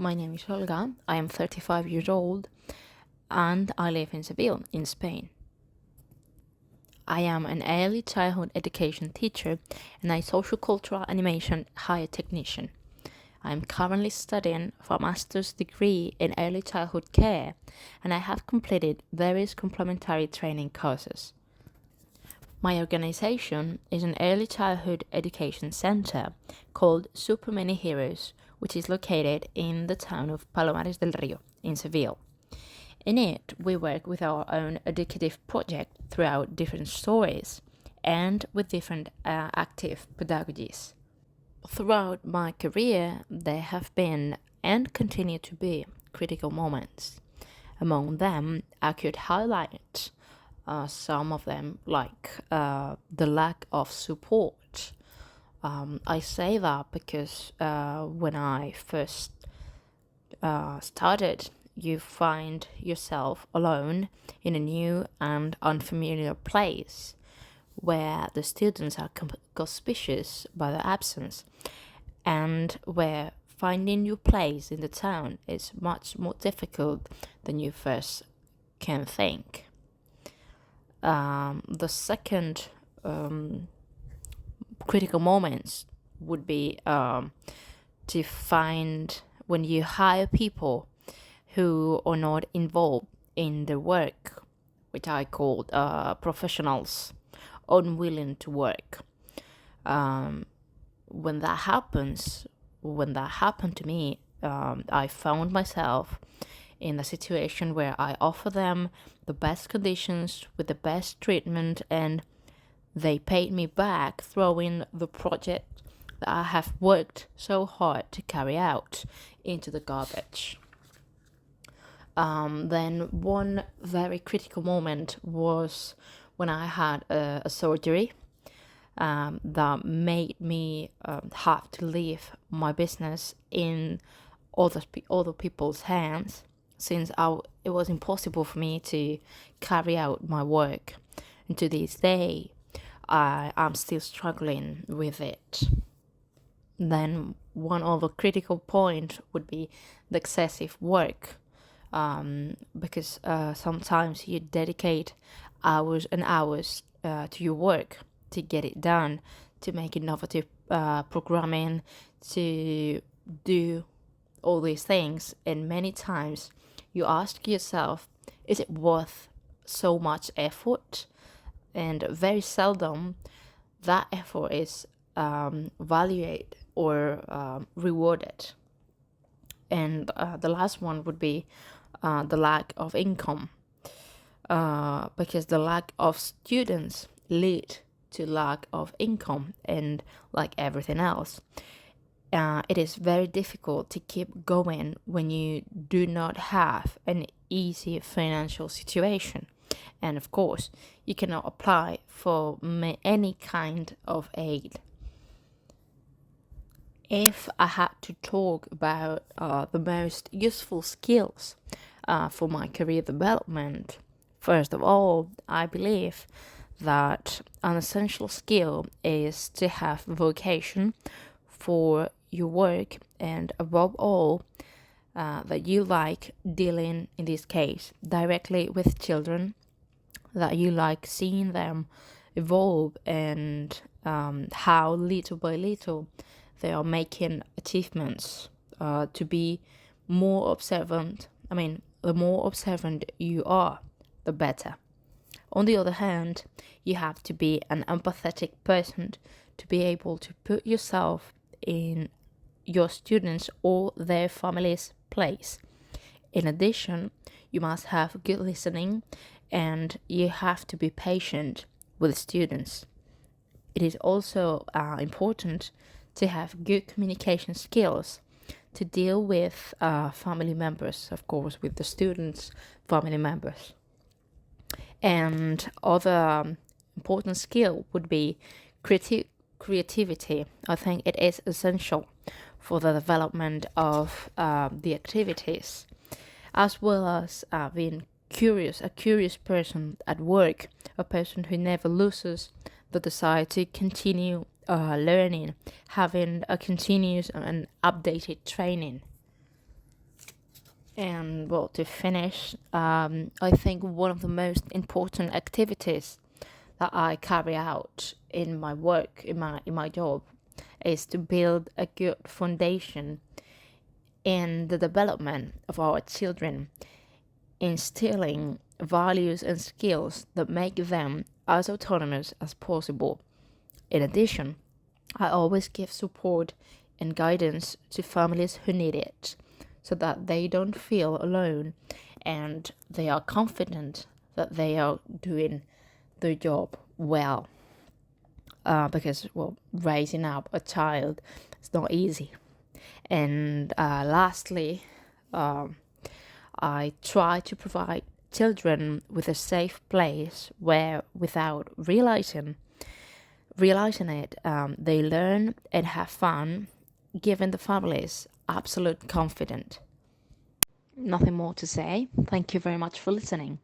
My name is Olga. I am 35 years old and I live in Seville, in Spain. I am an early childhood education teacher and a social cultural animation higher technician. I am currently studying for a master's degree in early childhood care and I have completed various complementary training courses. My organization is an early childhood education center called Super Many Heroes, which is located in the town of Palomares del Rio in Seville. In it, we work with our own educative project throughout different stories and with different active pedagogies. Throughout my career, there have been and continue to be critical moments. Among them, I could highlight some of them, like the lack of support. I say that because when I first started, you find yourself alone in a new and unfamiliar place where the students are conspicuous by their absence and where finding your place in the town is much more difficult than you first can think. The second critical moments would be to find when you hire people who are not involved in the work, which I call professionals, unwilling to work. When that happened to me, I found myself in a situation where I offer them the best conditions with the best treatment and they paid me back throwing the project that I have worked so hard to carry out into the garbage. Then one very critical moment was when I had a surgery that made me have to leave my business in other people's hands, since it was impossible for me to carry out my work. And to this day, I'm still struggling with it. Then one other critical point would be the excessive work, because sometimes you dedicate hours and hours to your work to get it done, to make innovative programming, to do all these things, and many times you ask yourself, is it worth so much effort? And very seldom that effort is valued or rewarded. And the last one would be the lack of income, because the lack of students lead to lack of income, and like everything else, it is very difficult to keep going when you do not have an easy financial situation. And of course, you cannot apply for any kind of aid. If I had to talk about the most useful skills for my career development, first of all, I believe that an essential skill is to have vocation for your work, and above all, that you like dealing, in this case, directly with children, that you like seeing them evolve and how little by little they are making achievements, to be more observant. I mean, the more observant you are, the better. On the other hand, you have to be an empathetic person to be able to put yourself in your students' or their family's place. In addition, you must have good listening and you have to be patient with students. It is also important to have good communication skills to deal with family members, of course, with the students' family members. And other important skill would be creativity. I think it is essential for the development of the activities, as well as being curious, a curious person at work, a person who never loses the desire to continue learning, having a continuous and updated training. And well, to finish, I think one of the most important activities that I carry out in my work, in my job, is to build a good foundation in the development of our children, instilling values and skills that make them as autonomous as possible. In addition, I always give support and guidance to families who need it so that they don't feel alone and they are confident that they are doing their job well. Because, well, raising up a child is not easy. And lastly, I try to provide children with a safe place where, without realizing it, they learn and have fun, giving the families absolute confidence. Nothing more to say. Thank you very much for listening.